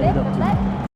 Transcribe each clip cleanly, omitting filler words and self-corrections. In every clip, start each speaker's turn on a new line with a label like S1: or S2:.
S1: straight up to.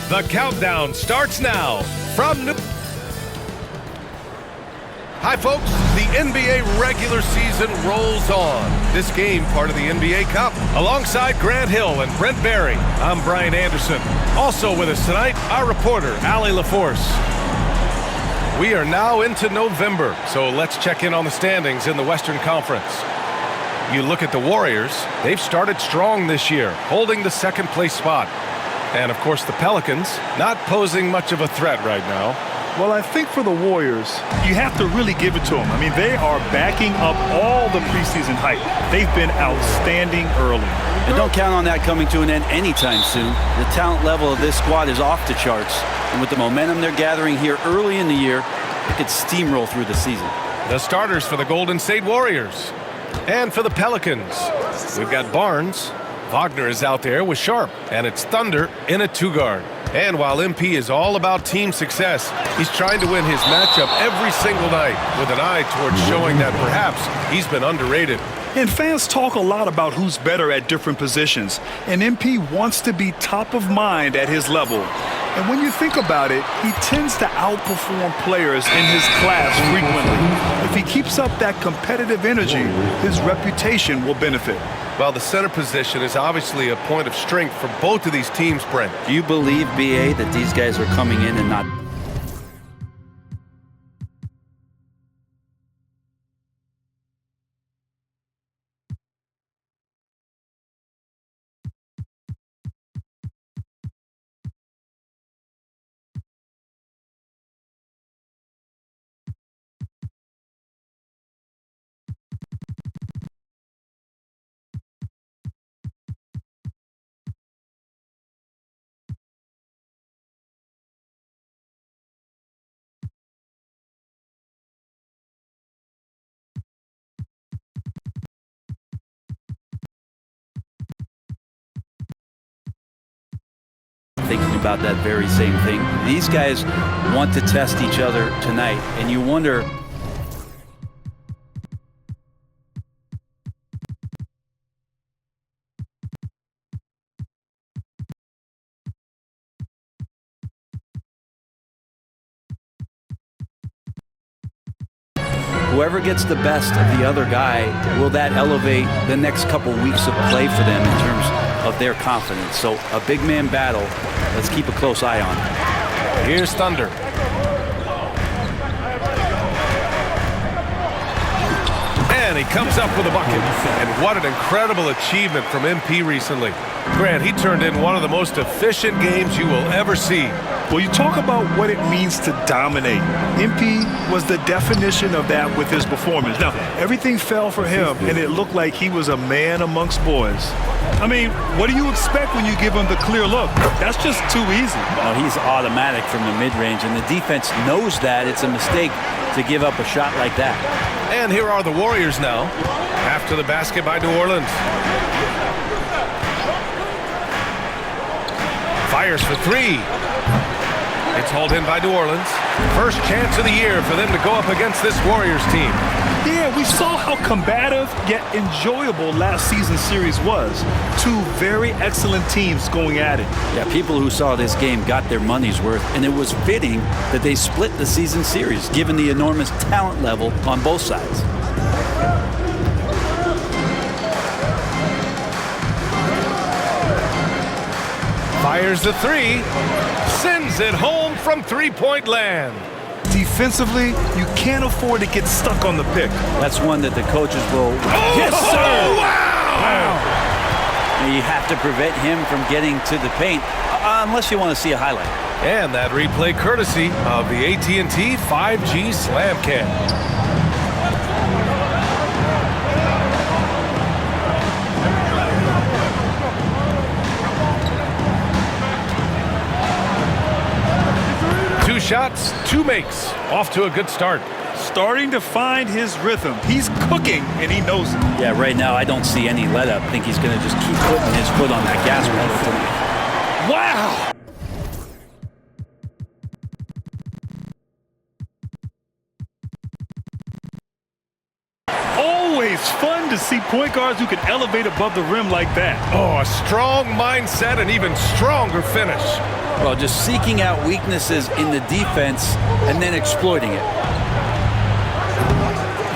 S2: The countdown starts now from New... Hi folks, the NBA regular season rolls on. This game part of the NBA Cup. Alongside Grant Hill and Brent Barry, I'm Brian Anderson. Also with us tonight, our reporter, Allie LaForce. We are now into November, so let's check in on the standings in the Western Conference. You look at the Warriors, they've started strong this year, holding the second place spot. And, of course, the Pelicans not posing much of a threat right now.
S3: Well, I think for the Warriors, you have to really give it to them. I mean, they are backing up all the preseason hype. They've been outstanding early.
S4: And don't count on that coming to an end anytime soon. The talent level of this squad is off the charts. And with the momentum they're gathering here early in the year, it could steamroll through the season.
S2: The starters for the Golden State Warriors. And for the Pelicans, we've got Barnes. Wagner is out there with Sharp, and it's Thunder in a two-guard. And while MP is all about team success, he's trying to win his matchup every single night with an eye towards showing that perhaps he's been underrated.
S3: And fans talk a lot about who's better at different positions, and MP wants to be top of mind at his level. And when you think about it, he tends to outperform players in his class frequently. If he keeps up that competitive energy, his reputation will benefit.
S2: Well, the center position is obviously a point of strength for both of these teams, Brent.
S4: Do you believe, B.A., that these guys are coming in and not... thinking about that very same thing. These guys want to test each other tonight, and you wonder... Whoever gets the best of the other guy, will that elevate the next couple weeks of play for them in terms of their confidence? So a big man battle, let's keep a close eye on it.
S2: Here's Thunder. And he comes up with a bucket. And what an incredible achievement from MP recently. Grant, he turned in one of the most efficient games you will ever see.
S3: Well, you talk about what it means to dominate. MP was the definition of that with his performance. Now, everything fell for him, and it looked like he was a man amongst boys. I mean, what do you expect when you give him the clear look? That's just too easy.
S4: Well, he's automatic from the mid-range, and the defense knows that it's a mistake to give up a shot like that.
S2: And here are the Warriors now, after the basket by New Orleans. Fires for three. It's hauled in by New Orleans. First chance of the year for them to go up against this Warriors team.
S3: Yeah, we saw how combative yet enjoyable last season's series was. Two very excellent teams going at it.
S4: Yeah, people who saw this game got their money's worth, and it was fitting that they split the season series, given the enormous talent level on both sides.
S2: Fires the three. Sends it home from three-point land.
S3: Defensively, you can't afford to get stuck on the pick.
S4: That's one that the coaches will.
S2: Oh,
S4: Yes, sir!
S2: wow!
S4: And you have to prevent him from getting to the paint, unless you want to see a highlight.
S2: And that replay courtesy of the AT&T 5G Slam Cam. Two shots, two makes. Off to a good start.
S3: Starting to find his rhythm. He's cooking, and he knows it.
S4: Yeah, right now I don't see any let up. I think he's going to just keep putting his foot on that gas pedal tonight.
S3: Wow! Always fun to see point guards who can elevate above the rim like that.
S2: Oh, a strong mindset and even stronger finish.
S4: Well, just seeking out weaknesses in the defense and then exploiting it.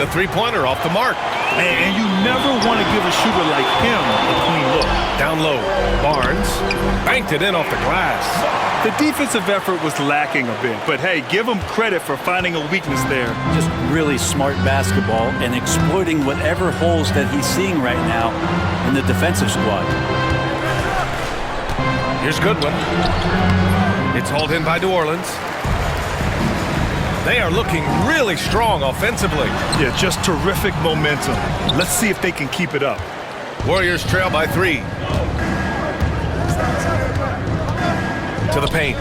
S2: The three-pointer off the mark.
S3: And you never want to give a shooter like him a clean look.
S2: Down low, Barnes banked it in off the glass.
S3: The defensive effort was lacking a bit, but hey, give him credit for finding a weakness there.
S4: Just really smart basketball and exploiting whatever holes that he's seeing right now in the defensive squad.
S2: Here's Goodwin. It's hauled in by New Orleans. They are looking really strong offensively.
S3: Yeah, just terrific momentum. Let's see if they can keep it up.
S2: Warriors trail by 3. To the paint.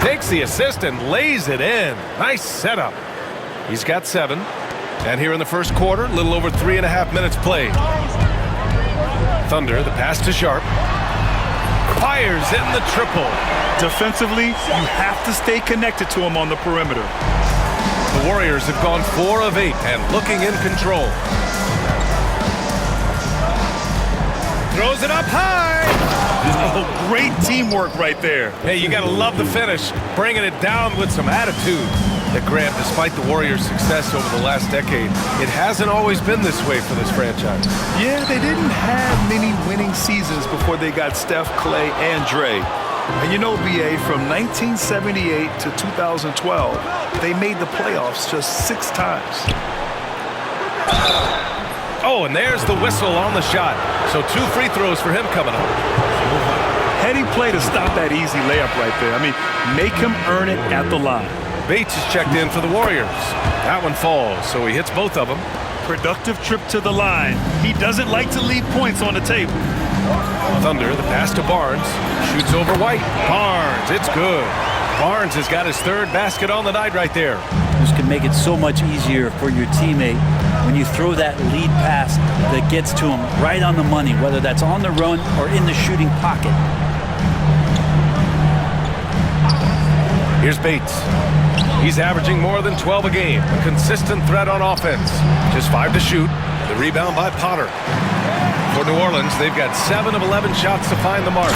S2: Takes the assist and lays it in. Nice setup. He's got 7. And here in the first quarter, a little over 3.5 minutes played. Thunder, the pass to Sharp. Fires in the triple.
S3: Defensively, you have to stay connected to him on the perimeter.
S2: The Warriors have gone 4 of 8 and looking in control. Throws it up high.
S3: Oh, great teamwork right there.
S2: Hey, you got to love the finish. Bringing it down with some attitude. That Grant, despite the Warriors' success over the last decade, it hasn't always been this way for this franchise.
S3: Yeah, they didn't have many winning seasons before they got Steph, Clay, and Dre. And you know, BA, from 1978 to 2012, they made the playoffs just 6 times.
S2: Oh, and there's the whistle on the shot. So 2 free throws for him coming up.
S3: Heady play to stop that easy layup right there. I mean, make him earn it at the line.
S2: Bates is checked in for the Warriors. That one falls, so he hits both of them.
S3: Productive trip to the line. He doesn't like to leave points on the table.
S2: Thunder, the pass to Barnes. Shoots over White. Barnes, it's good. Barnes has got his 3rd basket on the night right there.
S4: This can make it so much easier for your teammate when you throw that lead pass that gets to him right on the money, whether that's on the run or in the shooting pocket.
S2: Here's Bates. He's averaging more than 12 a game. A consistent threat on offense. Just 5 to shoot. The rebound by Potter. For New Orleans, they've got 7 of 11 shots to find the mark.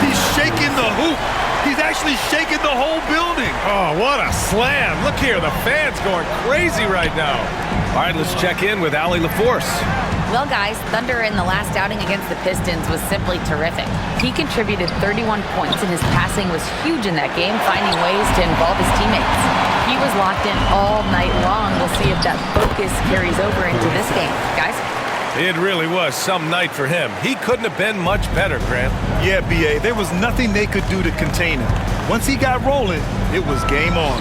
S3: He's shaking the hoop. He's actually shaking the whole building.
S2: Oh, what a slam. Look here, the fans going crazy right now. All right, let's check in with Allie LaForce.
S1: Well, guys, Thunder in the last outing against the Pistons was simply terrific. He contributed 31 points, and his passing was huge in that game, finding ways to involve his teammates. He was locked in all night long. We'll see if that focus carries over into this game. Guys?
S2: It really was some night for him. He couldn't have been much better, Grant.
S3: Yeah, BA, there was nothing they could do to contain him. Once he got rolling, it was game on.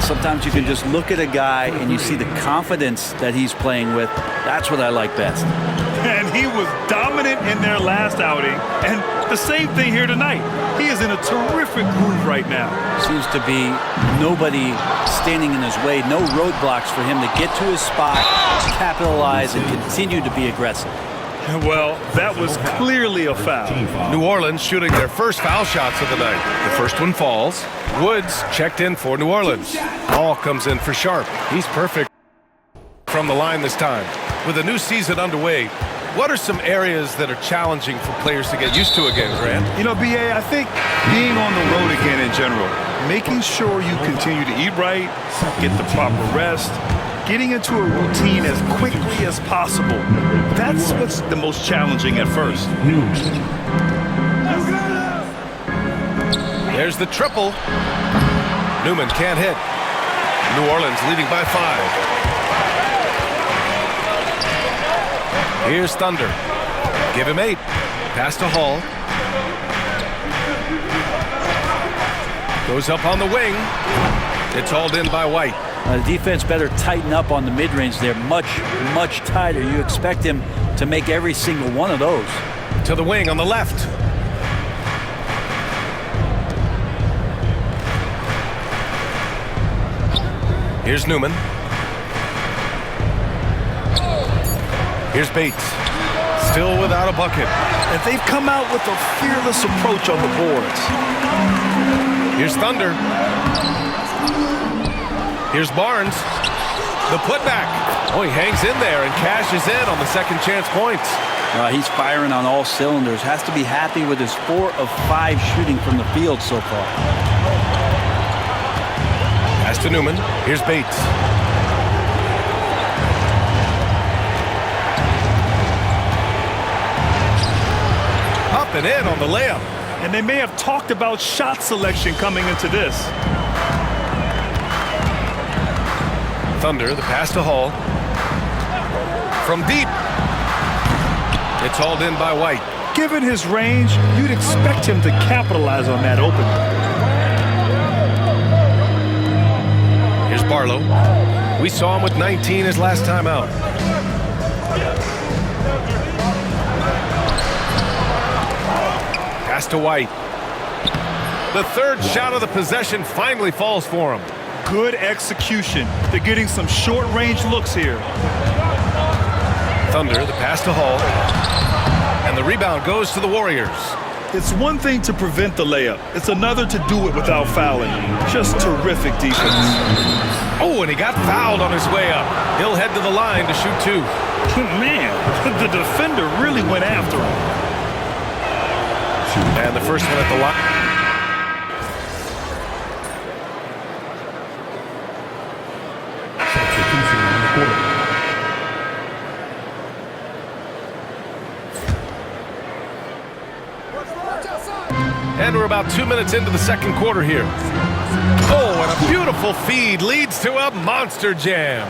S4: Sometimes you can just look at a guy and you see the confidence that he's playing with. That's what I like best.
S3: And he was dominant in their last outing. And the same thing here tonight. He is in a terrific groove right now.
S4: Seems to be nobody standing in his way, no roadblocks for him to get to his spot, capitalize, and continue to be aggressive.
S3: Well, that was clearly a foul.
S2: New Orleans shooting their first foul shots of the night. The first one falls. Woods checked in for New Orleans. Ball comes in for Sharp. He's perfect from the line this time. With a new season underway, what are some areas that are challenging for players to get used to again, Grant?
S3: You know, BA, I think being on the road again in general, making sure you continue to eat right, get the proper rest, getting into a routine as quickly as possible. That's what's the most challenging at first.
S2: There's the triple. Newman can't hit. New Orleans leading by 5. Here's Thunder. Give him 8. Pass to Hall. Goes up on the wing. It's hauled in by White.
S4: The defense better tighten up on the mid-range. They're much, much tighter. You expect him to make every single one of those.
S2: To the wing on the left. Here's Newman. Here's Bates. Still without a bucket.
S3: And they've come out with a fearless approach on the boards.
S2: Here's Thunder. Here's Barnes. The putback. Oh, he hangs in there and cashes in on the second chance points.
S4: He's firing on all cylinders. Has to be happy with his 4 of 5 shooting from the field so far.
S2: Pass to Newman. Here's Bates. Up and in on the layup.
S3: And they may have talked about shot selection coming into this.
S2: Thunder, the pass to Hall. From deep. It's hauled in by White.
S3: Given his range, you'd expect him to capitalize on that opening.
S2: Here's Barlow. We saw him with 19 his last time out. Pass to White. The third shot of the possession finally falls for him.
S3: Good execution. They're getting some short-range looks here.
S2: Thunder, the pass to Hall. And the rebound goes to the Warriors.
S3: It's one thing to prevent the layup. It's another to do it without fouling. Just terrific defense.
S2: Oh, and he got fouled on his way up. He'll head to the line to shoot 2.
S3: Man, the defender really went after him.
S2: And the first one at the line. And we're about 2 minutes into the second quarter here. Oh, and a beautiful feed leads to a monster jam.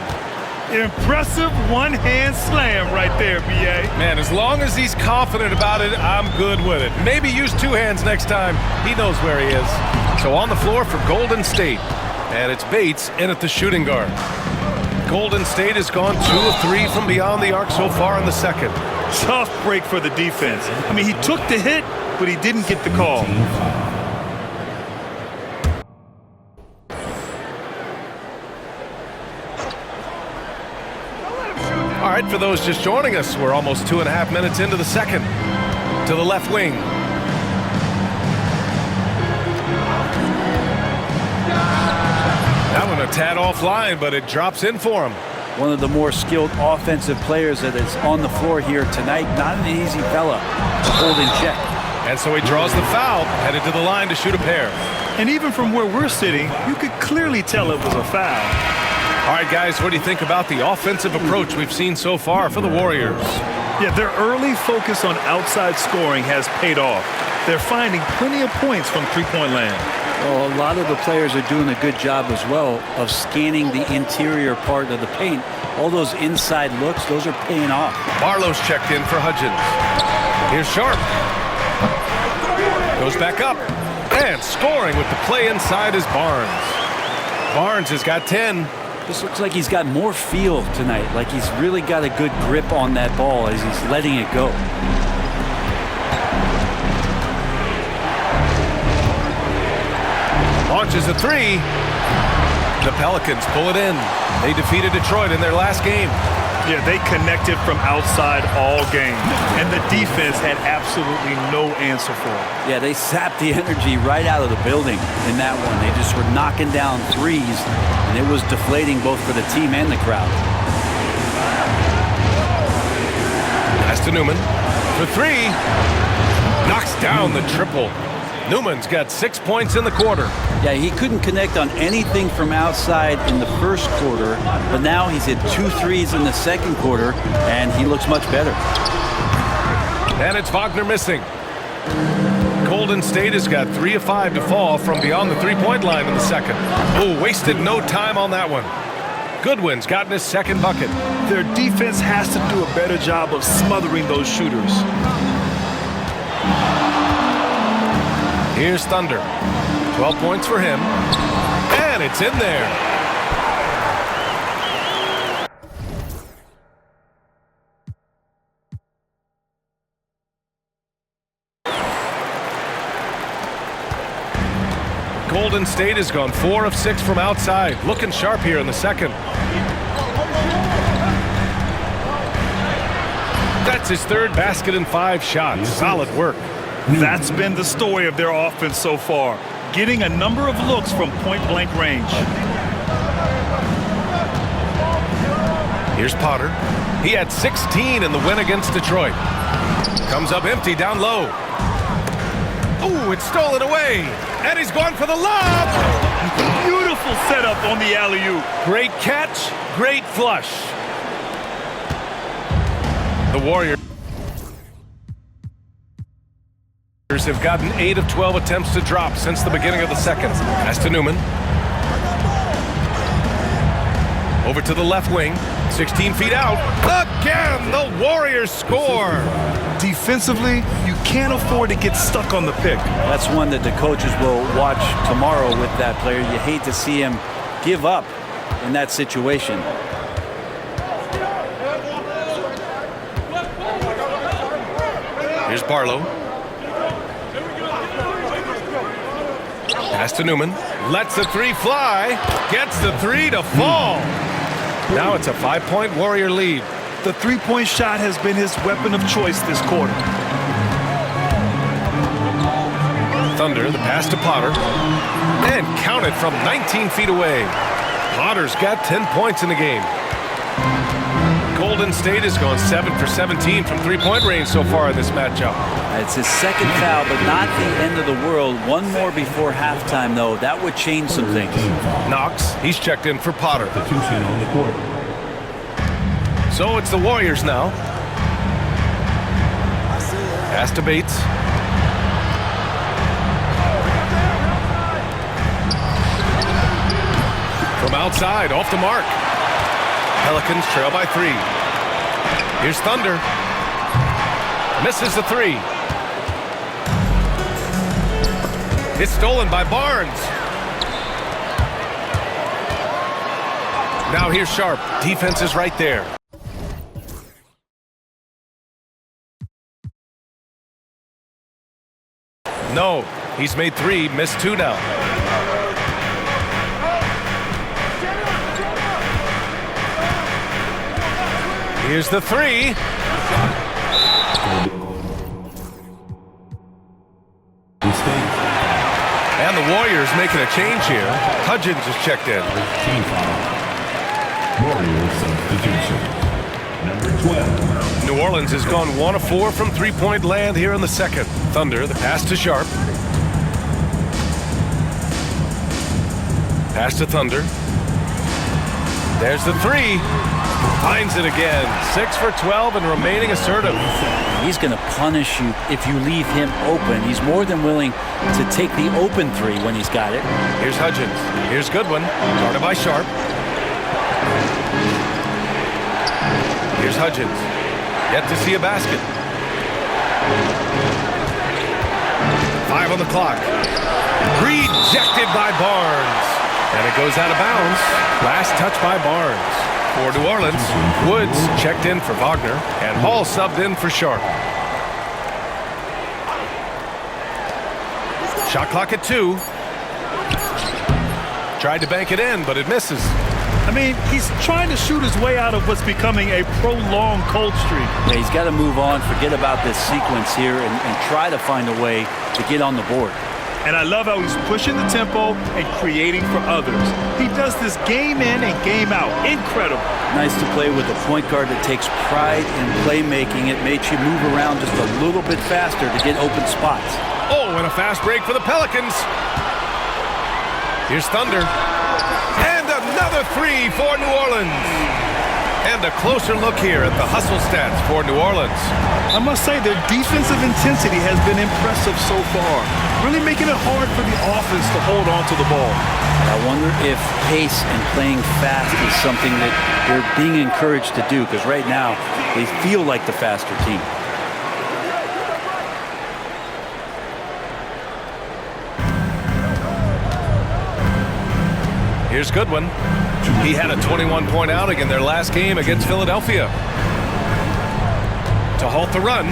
S3: Impressive one-hand slam right there, B.A.
S2: Man, as long as he's confident about it, I'm good with it. Maybe use 2 hands next time. He knows where he is. So on the floor for Golden State. And it's Bates in at the shooting guard. Golden State has gone 2 of 3 from beyond the arc so far in the second.
S3: Tough break for the defense. I mean, he took the hit, but he didn't get the call.
S2: All right, for those just joining us, we're almost 2.5 minutes into the second. To the left wing. That one a tad offline, but it drops in for him.
S4: One of the more skilled offensive players that is on the floor here tonight. Not an easy fella to hold in check.
S2: And so he draws the foul, headed to the line to shoot a pair.
S3: And even from where we're sitting, you could clearly tell it was a foul.
S2: All right, guys, what do you think about the offensive approach we've seen so far for the Warriors?
S3: Yeah, their early focus on outside scoring has paid off. They're finding plenty of points from three-point land.
S4: Well, a lot of the players are doing a good job as well of scanning the interior part of the paint. All those inside looks, those are paying off.
S2: Barlow's checked in for Hudgens. Here's Sharp. Goes back up. And scoring with the play inside is Barnes. Barnes has got 10.
S4: This looks like he's got more feel tonight, like he's really got a good grip on that ball as he's letting it go.
S2: Launches a 3. The Pelicans pull it in. They defeated Detroit in their last game.
S3: Yeah, they connected from outside all game, and the defense had absolutely no answer for it.
S4: Yeah, they sapped the energy right out of the building in that one. They just were knocking down threes, and it was deflating both for the team and the crowd.
S2: Pass to Newman for 3. Knocks down the triple. Newman's got 6 points in the quarter.
S4: Yeah, he couldn't connect on anything from outside in the first quarter, but now he's hit 2 threes in the second quarter, and he looks much better.
S2: And it's Wagner missing. Golden State has got 3 of 5 to fall from beyond the three-point line in the second. Oh, wasted no time on that one. Goodwin's gotten his second bucket.
S3: Their defense has to do a better job of smothering those shooters.
S2: Here's Thunder. 12 points for him. And it's in there. Golden State has gone 4 of 6 from outside. Looking sharp here in the second. That's his third basket in 5 shots. Solid work.
S3: That's been the story of their offense so far, getting a number of looks from point-blank range.
S2: Here's Potter. He had 16 in the win against Detroit. Comes up empty down low. Ooh, it's stolen away. And he's going for the lob.
S3: Beautiful setup on the alley-oop.
S2: Great catch, great flush. The Warriors have gotten 8 of 12 attempts to drop since the beginning of the second. Pass to Newman. Over to the left wing. 16 feet out. Again, the Warriors score.
S3: Defensively, you can't afford to get stuck on the pick.
S4: That's one that the coaches will watch tomorrow with that player. You hate to see him give up in that situation.
S2: Here's Barlow. Pass to Newman. Lets the 3 fly. Gets the 3 to fall. Now it's a 5-point Warrior lead.
S3: The three-point shot has been his weapon of choice this quarter.
S2: Thunder, the pass to Potter. And counted from 19 feet away. Potter's got 10 points in the game. Golden State has gone 7 for 17 from three-point range so far in this matchup.
S4: It's his second foul, but not the end of the world. One more before halftime, though. That would change some things.
S2: Knox, he's checked in for Potter. So it's the Warriors now. Pass to Bates. From outside, off the mark. Pelicans trail by 3. Here's Thunder. Misses the 3. It's stolen by Barnes. Now here's Sharp. Defense is right there. No, he's made 3, missed 2 now. Here's the 3. And the Warriors making a change here. Hudgens is checked in.
S5: Warriors substitution. Number 12.
S2: New Orleans has gone 1 of 4 from three-point land here in the second. Thunder, the pass to Sharp. Pass to Thunder. There's the 3. Finds it again. 6 for 12 and remaining assertive.
S4: He's going to punish you if you leave him open. He's more than willing to take the open 3 when he's got it.
S2: Here's Hudgens. Here's Goodwin. Guarded by Sharp. Here's Hudgens. Yet to see a basket. 5 on the clock. Rejected by Barnes. And it goes out of bounds. Last touch by Barnes. For New Orleans, Woods checked in for Wagner, and Hall subbed in for Sharp. Shot clock at 2. Tried to bank it in, but it misses.
S3: I mean, he's trying to shoot his way out of what's becoming a prolonged cold streak.
S4: Yeah, he's got to move on, forget about this sequence here, and try to find a way to get on the board.
S3: And I love how he's pushing the tempo and creating for others. He does this game in and game out. Incredible.
S4: Nice to play with a point guard that takes pride in playmaking. It makes you move around just a little bit faster to get open spots.
S2: Oh, and a fast break for the Pelicans. Here's Thunder. And another 3 for New Orleans. And And a closer look here at the hustle stats for New Orleans.
S3: I must say their defensive intensity has been impressive so far, really making it hard for the offense to hold on to the ball.
S4: I wonder if pace and playing fast is something that they're being encouraged to do, because right now they feel like the faster team.
S2: Here's Goodwin. He had a 21-point outing in their last game against Philadelphia. To halt the run.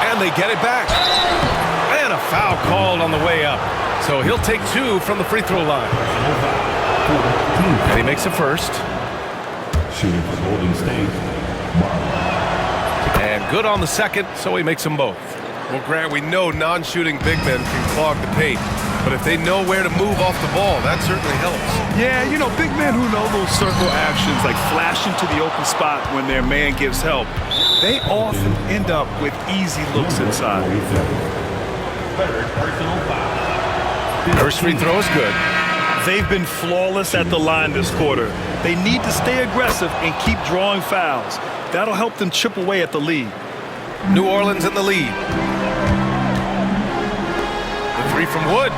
S2: And they get it back. And a foul called on the way up. So he'll take 2 from the free throw line. And he makes a first.
S5: Shooting for Golden State, Marlon.
S2: And good on the second, so he makes them both. Well, Grant, we know non-shooting big men can clog the paint. But if they know where to move off the ball, that certainly helps.
S3: Yeah, you know, big men who know those circle actions, like flashing to the open spot when their man gives help, they often end up with easy looks inside.
S5: Third personal foul.
S2: First free throw is good.
S3: They've been flawless at the line this quarter. They need to stay aggressive and keep drawing fouls. That'll help them chip away at the lead.
S2: New Orleans in the lead. The three from Wood.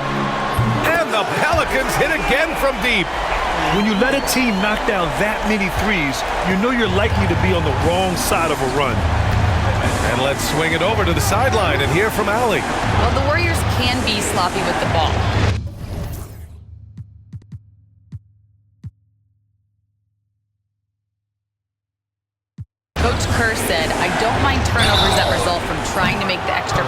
S2: And the Pelicans hit again from deep.
S3: When you let a team knock down that many threes, you know you're likely to be on the wrong side of a run.
S2: And let's swing it over to the sideline and hear from Allie.
S1: Well, the Warriors can be sloppy with the ball. Coach Kerr said, "I don't mind turnovers that result from trying to make the extra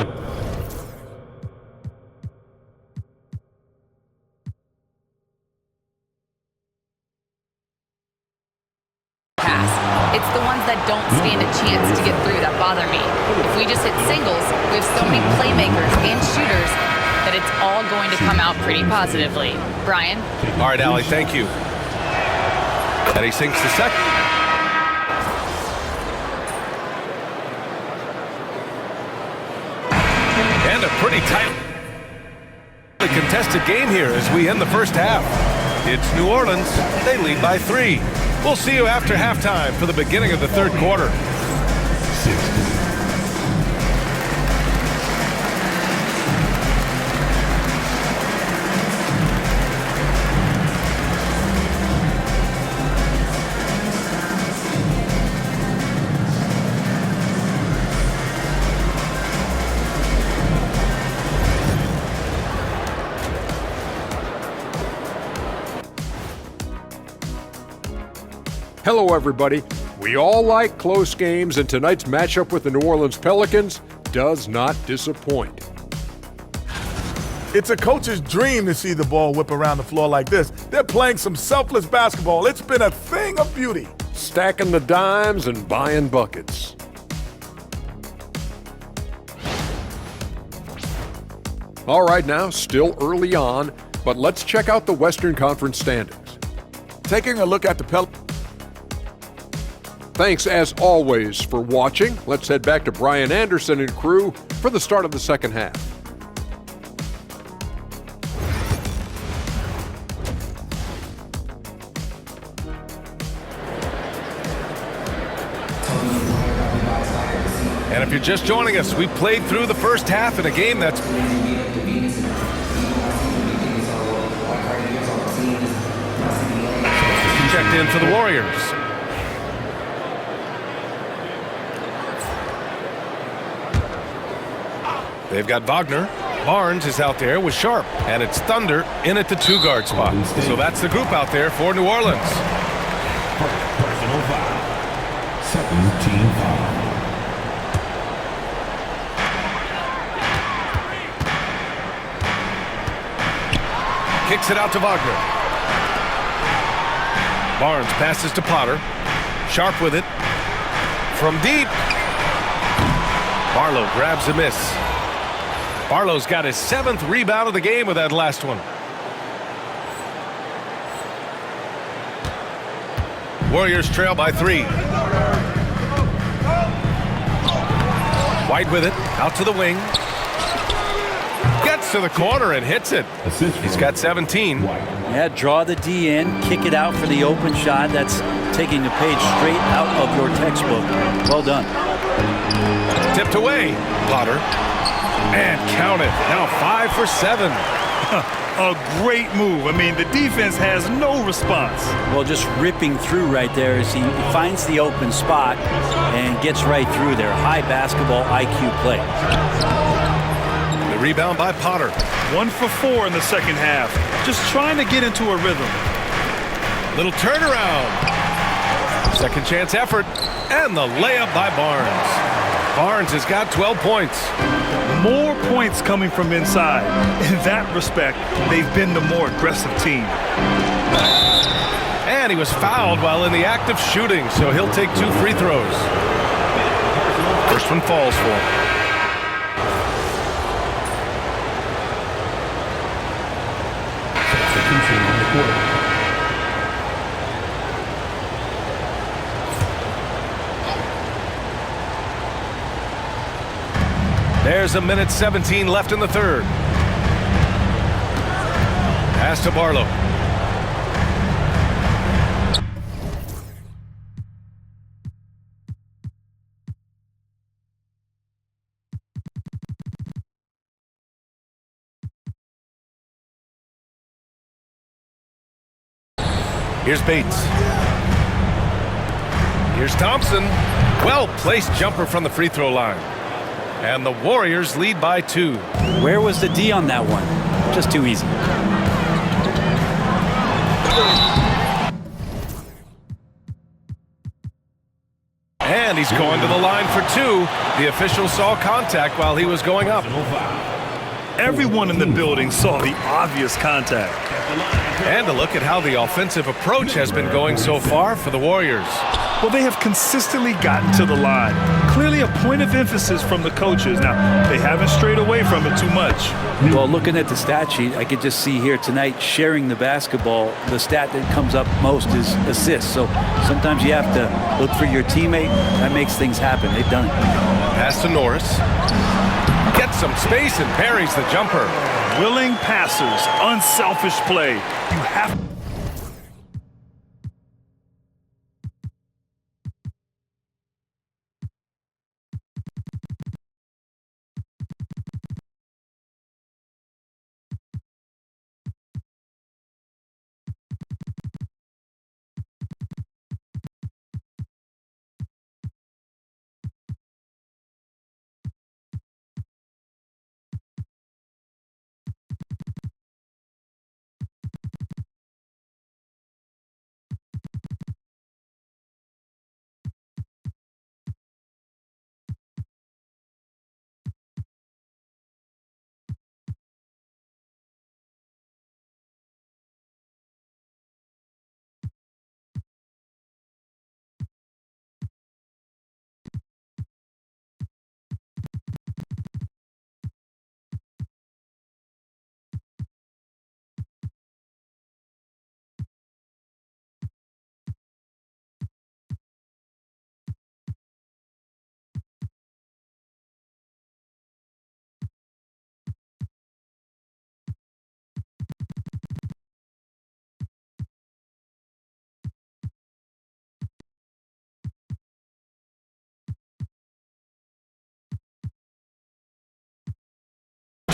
S1: pass. It's the ones that don't stand a chance to get through that bother me. If we just hit singles, we have so many playmakers and shooters that it's all going to come out pretty positively." Brian?
S2: All right, Allie, thank you. And he sinks the second. And a pretty tight contested game here as we end the first half. It's New Orleans. They lead by 3. We'll see you after halftime for the beginning of the third quarter.
S5: 60.
S6: Hello, everybody. We all like close games, and tonight's matchup with the New Orleans Pelicans does not disappoint.
S7: It's a coach's dream to see the ball whip around the floor like this. They're playing some selfless basketball. It's been a thing of beauty.
S6: Stacking the dimes and buying buckets. All right, now, still early on, but let's check out the Western Conference standings.
S7: Taking a look at the Pelicans.
S6: Thanks, as always, for watching. Let's head back to Brian Anderson and crew for the start of the second half.
S2: And if you're just joining us, we played through the first half in a game that's checked in for the Warriors. They've got Wagner. Barnes is out there with Sharp. And it's Thunder in at the 2-guard spot. So that's the group out there for New Orleans.
S5: Personal foul. Second team foul.
S2: Kicks it out to Wagner. Barnes passes to Potter. Sharp with it. From deep. Barlow grabs a miss. Barlow's got his 7th rebound of the game with that last one. Warriors trail by 3. White with it, out to the wing. Gets to the corner and hits it. He's got 17.
S4: Yeah, draw the D in, kick it out for the open shot. That's taking a page straight out of your textbook. Well done.
S2: Tipped away. Potter. And count it. Now 5 for 7.
S3: A great move. I mean, the defense has no response.
S4: Well, just ripping through right there as he finds the open spot and gets right through there. High basketball IQ play.
S2: The rebound by Potter.
S3: 1 for 4 in the second half. Just trying to get into a rhythm.
S2: Little turnaround. Second chance effort. And the layup by Barnes. Barnes has got 12 points.
S3: More points coming from inside. In that respect, they've been the more aggressive team.
S2: And he was fouled while in the act of shooting, so he'll take 2 free throws. First one falls for him.
S5: Substitution on the court.
S2: There's a minute 17 left in the third. Pass to Barlow. Here's Bates. Here's Thompson. Well-placed jumper from the free throw line. And the Warriors lead by 2.
S4: Where was the D on that one? Just too easy.
S2: And he's going to the line for 2. The official saw contact while he was going up.
S3: Everyone in the building saw the obvious contact.
S2: And a look at how the offensive approach has been going so far for the Warriors.
S3: Well, they have consistently gotten to the line. Clearly a point of emphasis from the coaches. Now, they haven't strayed away from it too much.
S4: Well, looking at the stat sheet, I could just see here tonight sharing the basketball. The stat that comes up most is assists. So sometimes you have to look for your teammate. That makes things happen. They've done it.
S2: Pass to Norris. Gets some space and parries the jumper.
S3: Willing passers, unselfish play. You have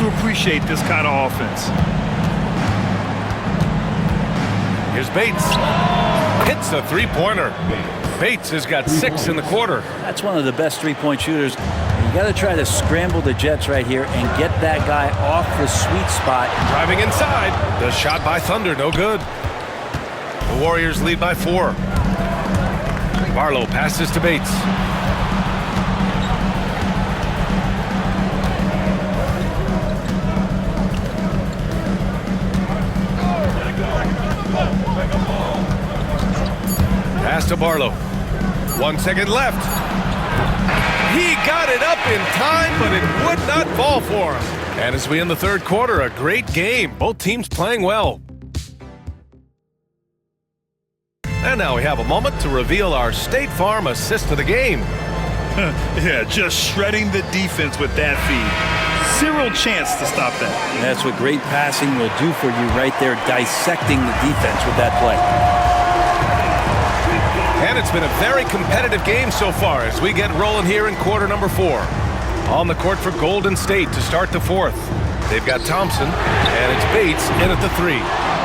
S3: to appreciate this kind of offense.
S2: Here's Bates. Hits the three-pointer. Bates has got 6 in the quarter.
S4: That's one of the best three-point shooters. You got to try to scramble the Jets right here and get that guy off the sweet spot.
S2: Driving inside. The shot by Thunder, no good. The Warriors lead by 4. Barlow passes to Bates. Pass to Barlow. 1 second left. He got it up in time, but it would not fall for him. And as we end the third quarter, a great game. Both teams playing well. And now we have a moment to reveal our State Farm assist of the game.
S3: Yeah, just shredding the defense with that feed. Zero chance to stop that.
S4: That's what great passing will do for you right there, dissecting the defense with that play.
S2: And it's been a very competitive game so far as we get rolling here in quarter number 4. On the court for Golden State to start the 4th. They've got Thompson, and it's Bates in at the 3.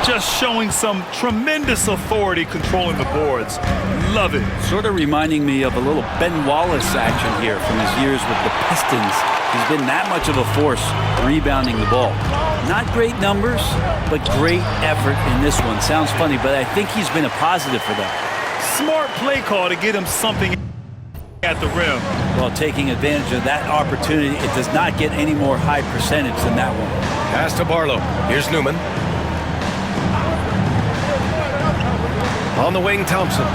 S3: Just showing some tremendous authority controlling the boards. Love it.
S4: Sort of reminding me of a little Ben Wallace action here from his years with the Pistons. He's been that much of a force rebounding the ball. Not great numbers, but great effort in this one. Sounds funny, but I think he's been a positive for them.
S3: Smart play call to get him something at the rim.
S4: Well, taking advantage of that opportunity, it does not get any more high percentage than that one.
S2: Pass to Barlow. Here's Newman. On the wing, Thompson.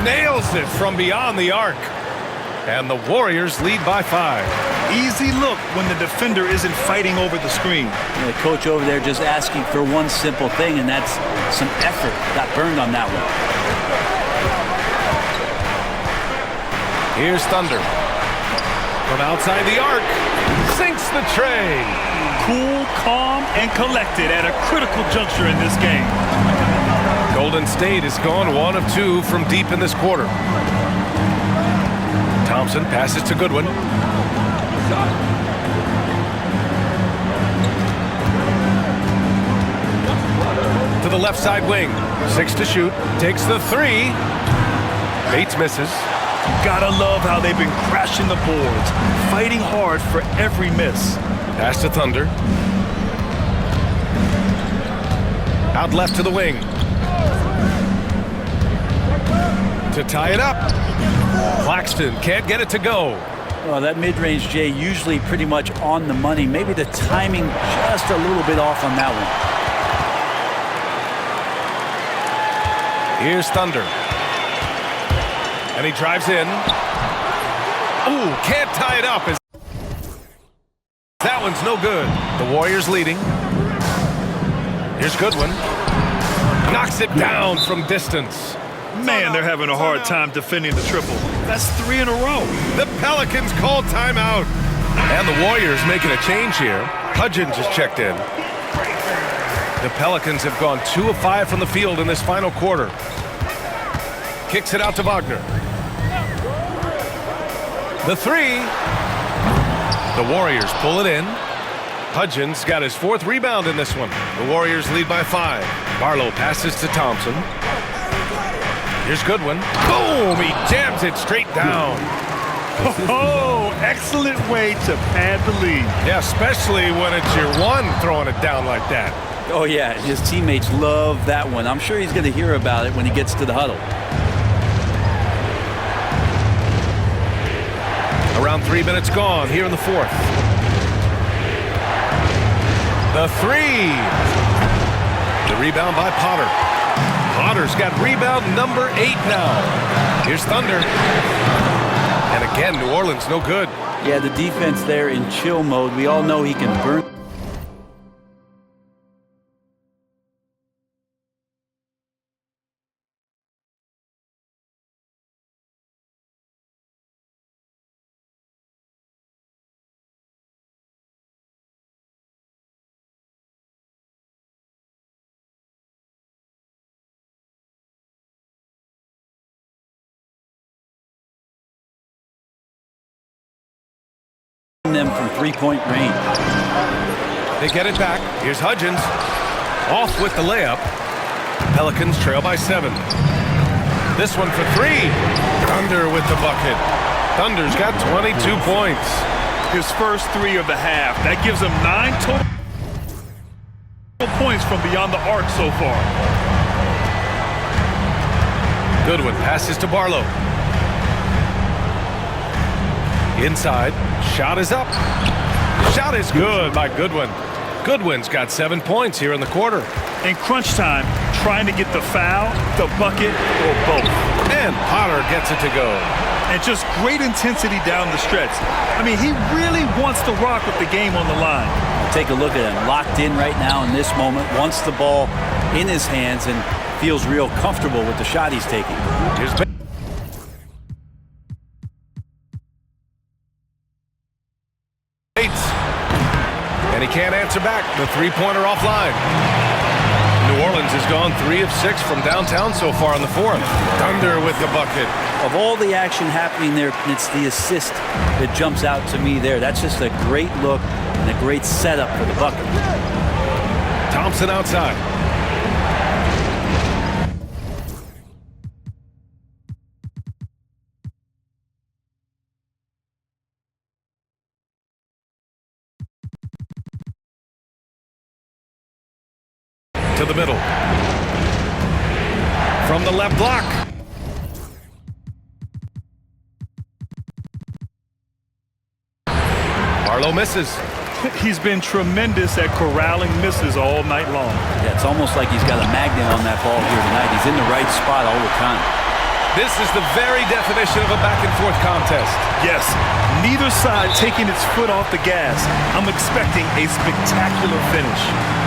S2: Nails it from beyond the arc. And the Warriors lead by 5.
S3: Easy look when the defender isn't fighting over the screen.
S4: And the coach over there just asking for one simple thing, and that's some effort. Got burned on that one.
S2: Here's Thunder. From outside the arc. Sinks the tray.
S3: Cool, calm, and collected at a critical juncture in this game.
S2: Golden State is gone 1 of 2 from deep in this quarter. Thompson passes to Goodwin. To the left side wing. 6 to shoot. Takes the 3. Bates misses.
S3: Gotta love how they've been crashing the boards, fighting hard for every miss.
S2: Pass to Thunder. Out left to the wing. To tie it up. Claxton can't get it to go.
S4: Well, that mid-range, Jay, usually pretty much on the money. Maybe the timing just a little bit off on that
S2: one. Here's Thunder. And he drives in. Ooh, can't tie it up. That one's no good. The Warriors leading. Here's Goodwin. Knocks it down from distance.
S3: Man, they're having a hard time defending the triple. That's 3 in a row.
S2: The Pelicans call timeout. And the Warriors making a change here. Hudgens just checked in. The Pelicans have gone 2 of 5 from the field in this final quarter. Kicks it out to Wagner. The 3. The Warriors pull it in. Hudgens got his 4th rebound in this one. The Warriors lead by 5. Barlow passes to Thompson. Here's Goodwin. Boom! He jams it straight down.
S3: Oh, excellent way to pad the lead.
S2: Yeah, especially when it's your one throwing it down like that.
S4: Oh, yeah, his teammates love that one. I'm sure he's going to hear about it when he gets to the huddle.
S2: Around 3 minutes gone here in the 4th. The 3. The rebound by Potter. Potter's got rebound number 8 now. Here's Thunder. And again, New Orleans no good.
S4: Yeah, the defense there in chill mode. We all know he can burn. Them from three-point range.
S2: They get it back. Here's Hudgens. Off with the layup. Pelicans trail by 7. This one for 3. Thunder with the bucket. Thunder's got 22 points.
S3: His first 3 of the half. That gives him 9 total points from beyond the arc so far.
S2: Goodwin passes to Barlow. Inside. Shot is up. Shot is good by Goodwin. Goodwin's got 7 points here in the quarter.
S3: In crunch time, trying to get the foul, the bucket, or both.
S2: And Potter gets it to go.
S3: And just great intensity down the stretch. I mean, he really wants to rock with the game on the line.
S4: Take a look at him. Locked in right now in this moment. Wants the ball in his hands and feels real comfortable with the shot he's taking.
S2: Here's Bates. And he can't answer back. The three-pointer offline. New Orleans Orleans has gone 3 of 6 from downtown so far in the fourth. Thunder with the bucket.
S4: Of all the action happening there, it's the assist that jumps out to me there. That's just a great look and a great setup for the bucket.
S2: Thompson outside. To the middle. From the left block. Barlow misses.
S3: He's been tremendous at corralling misses all night long.
S4: Yeah, it's almost like he's got a magnet on that ball here tonight. He's in the right spot all the time.
S2: This is the very definition of a back-and-forth contest.
S3: Yes, neither side taking its foot off the gas. I'm expecting a spectacular finish.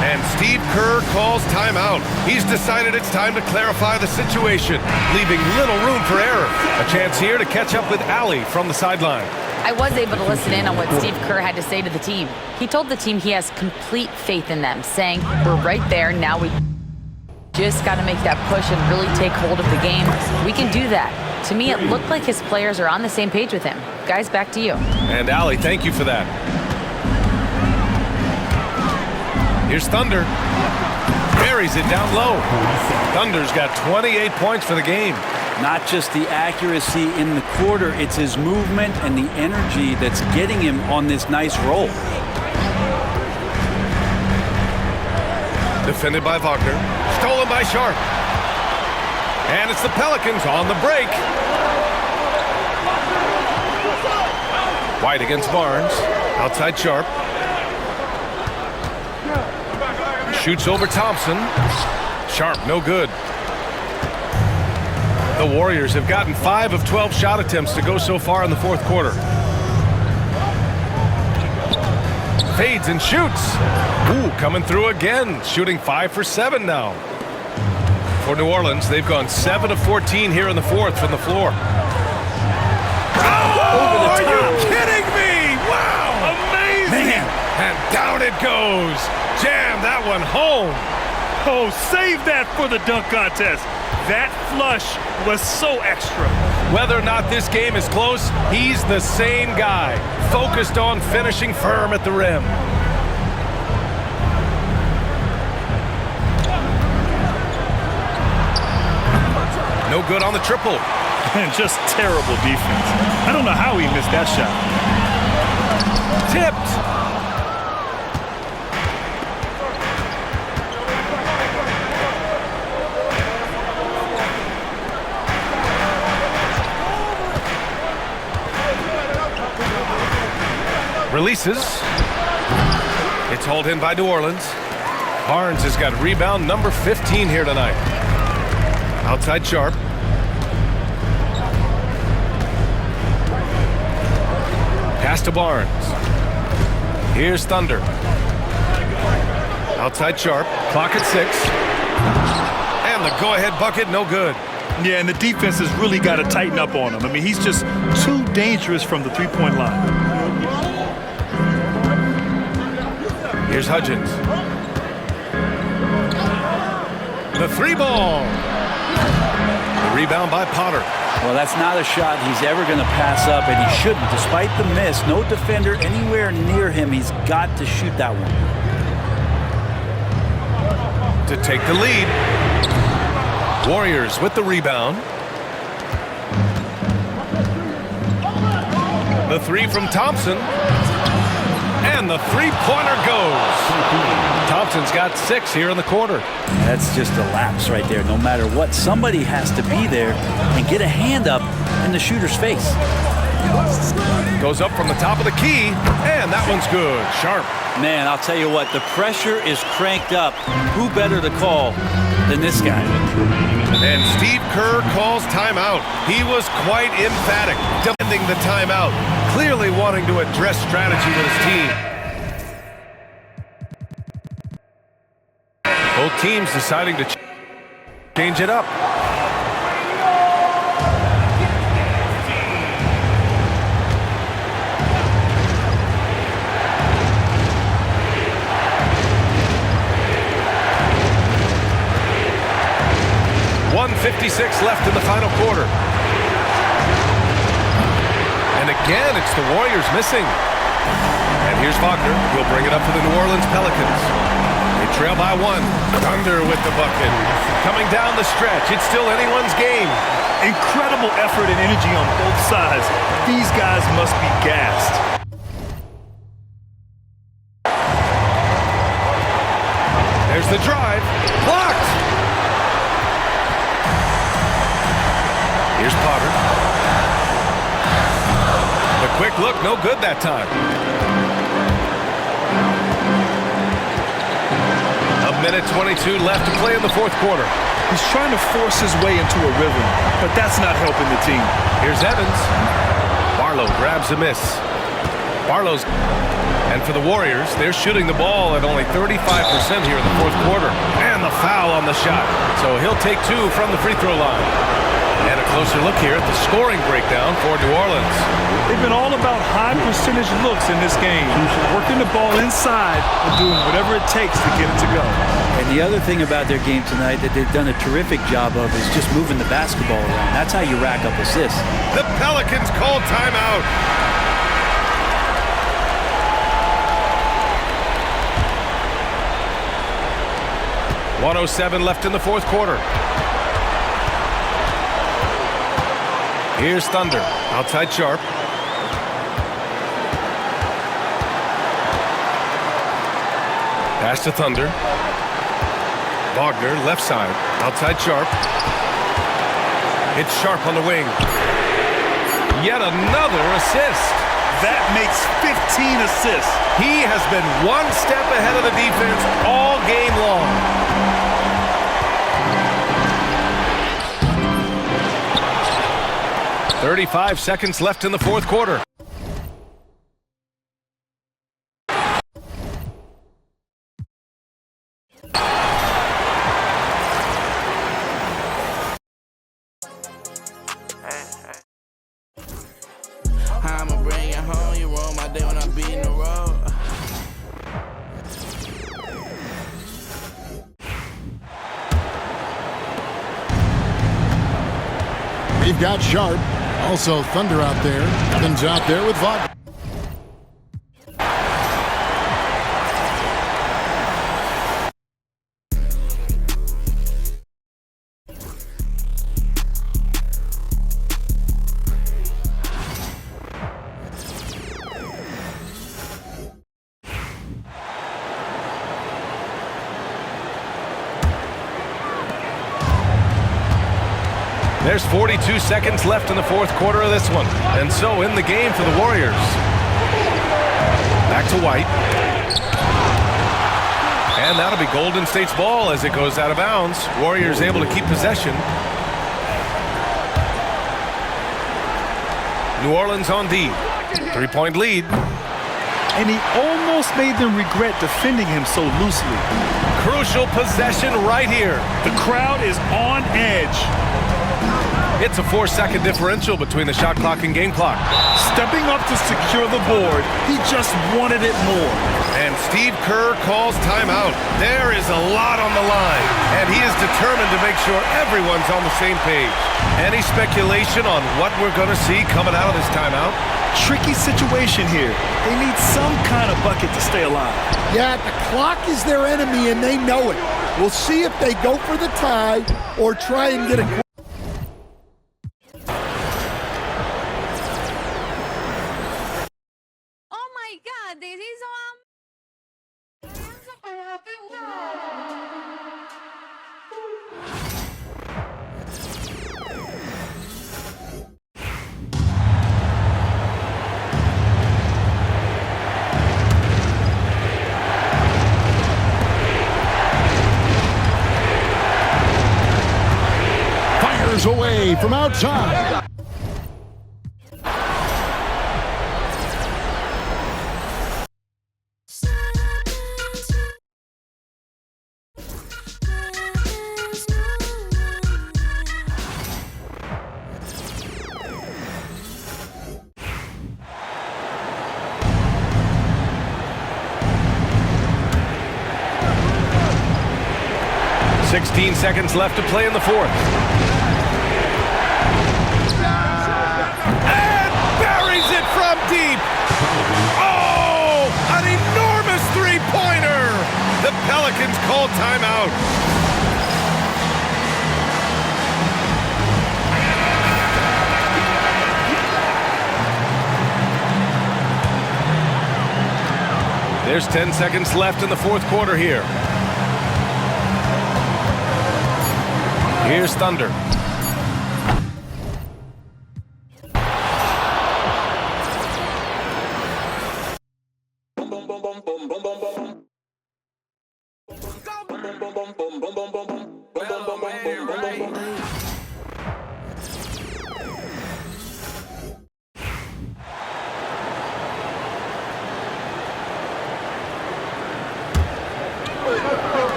S2: And Steve Kerr calls timeout. He's decided it's time to clarify the situation, leaving little room for error. A chance here to catch up with Allie from the sideline.
S1: I was able to listen in on what Steve Kerr had to say to the team. He told the team he has complete faith in them, saying, "We're right there, now we just got to make that push and really take hold of the game. We can do that." To me, it looked like his players are on the same page with him. Guys, back to you.
S2: And Allie, thank you for that. Here's Thunder. Buries it down low. Thunder's got 28 points for the game.
S4: Not just the accuracy in the quarter, it's his movement and the energy that's getting him on this nice roll.
S2: Defended by Wagner. Stolen by Sharp. And it's the Pelicans on the break. White against Barnes. Outside Sharp. Shoots over Thompson. Sharp, no good. The Warriors have gotten 5 of 12 shot attempts to go so far in the fourth quarter. Fades and shoots. Ooh, coming through again. Shooting 5 for 7 now. For New Orleans, they've gone 7 of 14 here in the fourth from the floor. Oh, are you kidding me? Wow, amazing.
S3: Man.
S2: And down it goes. Jam that one home.
S3: Oh, save that for the dunk contest. That flush was so extra.
S2: Whether or not this game is close, he's the same guy, focused on finishing firm at the rim. No good on the triple.
S3: And just terrible defense. I don't know how he missed that shot.
S2: Tipped. Releases. It's hauled in by New Orleans. Barnes has got rebound number 15 here tonight. Outside Sharp. Pass to Barnes. Here's Thunder. Outside Sharp. Clock at 6. And the go-ahead bucket, no good.
S3: Yeah, and the defense has really got to tighten up on him. I mean, he's just too dangerous from the three-point line.
S2: Here's Hudgens. The 3 ball. The rebound by Potter.
S4: Well, that's not a shot he's ever going to pass up, and he shouldn't. Despite the miss, no defender anywhere near him. He's got to shoot that one.
S2: To take the lead. Warriors with the rebound. The 3 from Thompson. And the three-pointer goes. Thompson's got 6 here in the quarter.
S4: That's just a lapse right there. No matter what, somebody has to be there and get a hand up in the shooter's face.
S2: Goes up from the top of the key, and that one's good. Sharp.
S4: Man, I'll tell you what, the pressure is cranked up. Who better to call than this guy?
S2: And Steve Kerr calls timeout. He was quite emphatic, demanding the timeout, clearly wanting to address strategy with his team. Both teams deciding to change it up. 2:56 left in the final quarter. And again, it's the Warriors missing. And here's Wagner. He'll bring it up for the New Orleans Pelicans. They trail by 1. Thunder with the bucket. Coming down the stretch. It's still anyone's game.
S3: Incredible effort and energy on both sides. These guys must be gassed.
S2: There's the drive. Blocked. Here's Potter. The quick look, no good that time. A minute 22 left to play in the fourth quarter.
S3: He's trying to force his way into a rhythm, but that's not helping the team.
S2: Here's Evans. Barlow grabs a miss. Barlow's... And for the Warriors, they're shooting the ball at only 35% here in the fourth quarter. And the foul on the shot. So he'll take 2 from the free throw line. And a closer look here at the scoring breakdown for New Orleans.
S3: They've been all about high percentage looks in this game, working the ball inside and doing whatever it takes to get it to go.
S4: And the other thing about their game tonight that they've done a terrific job of is just moving the basketball around. That's how you rack up assists.
S2: The Pelicans call timeout. .107 left in the fourth quarter. Here's Thunder. Outside Sharp. Pass to Thunder. Wagner, left side. Outside Sharp. It's Sharp on the wing. Yet another assist.
S3: That makes 15 assists.
S2: He has been one step ahead of the defense all game long. 35 seconds left in the fourth quarter.
S8: I'ma bring it home. You roll my day when I'm beating the road.
S9: We've got Sharp. Also Thunder out there. Evans out there with Wagner.
S2: There's 42 seconds left in the fourth quarter of this one. And so in the game for the Warriors. Back to White. And that'll be Golden State's ball as it goes out of bounds. Warriors able to keep possession. New Orleans on D. 3-point lead.
S3: And he almost made them regret defending him so loosely.
S2: Crucial possession right here.
S3: The crowd is on edge.
S2: It's a 4-second differential between the shot clock and game clock.
S3: Stepping up to secure the board, he just wanted it more.
S2: And Steve Kerr calls timeout. There is a lot on the line, and he is determined to make sure everyone's on the same page. Any speculation on what we're going to see coming out of this timeout?
S3: Tricky situation here. They need some kind of bucket to stay alive.
S9: Yeah, the clock is their enemy, and they know it. We'll see if they go for the tie or try and get a... away from outside.
S2: .16 seconds left to play in the fourth. call timeout. There's 10 seconds left in the fourth quarter here. Here's Thunder.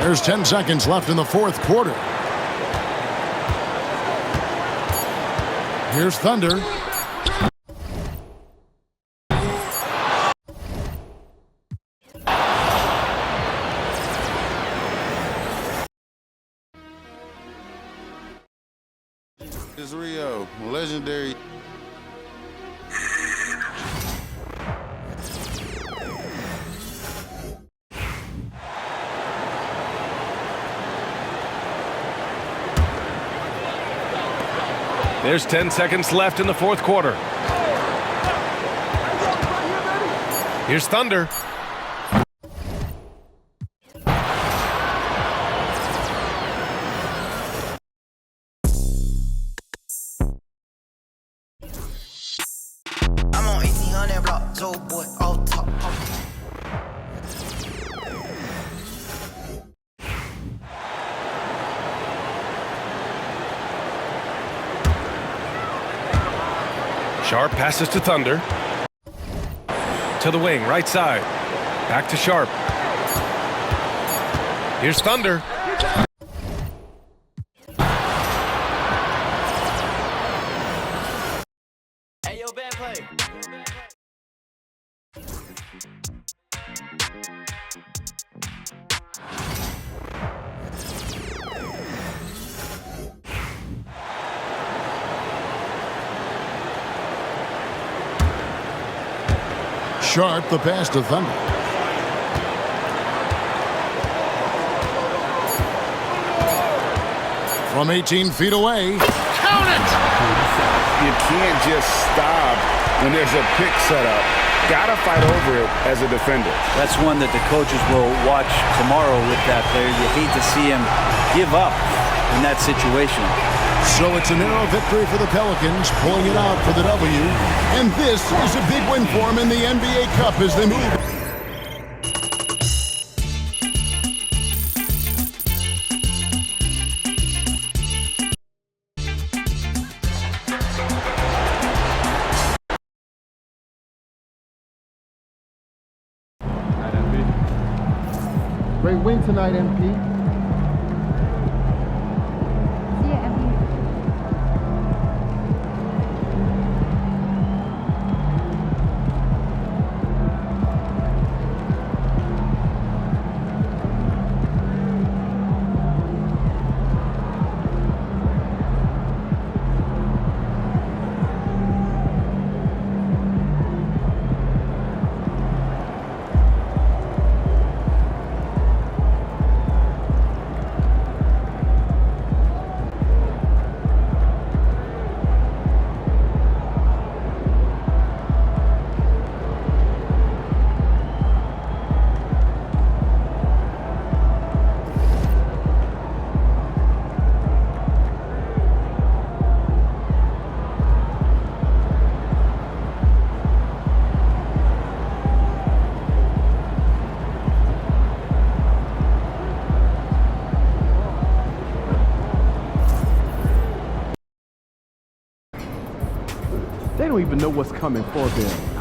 S10: There's 10 seconds left in the fourth quarter. Here's Thunder.
S11: It's Rio, legendary.
S2: There's 10 seconds left in the fourth quarter. Here's Thunder.
S8: I'm on 1800 block, Joe boy, all top.
S2: Sharp passes to Thunder. To the wing, right side. Back to Sharp. Here's Thunder.
S8: Hey, yo, bad play.
S10: Sharp, the pass to Thunder. From 18 feet away. Count it!
S11: You can't just stop when there's a pick set up. Gotta fight over it as a defender.
S4: That's one that the coaches will watch tomorrow with that player. You hate to see him give up in that situation.
S10: So it's a narrow victory for the Pelicans, pulling it out for the W. And this is a big win for them in the NBA Cup as they move.
S9: Great win tonight, MP.
S12: They don't even know what's coming for them.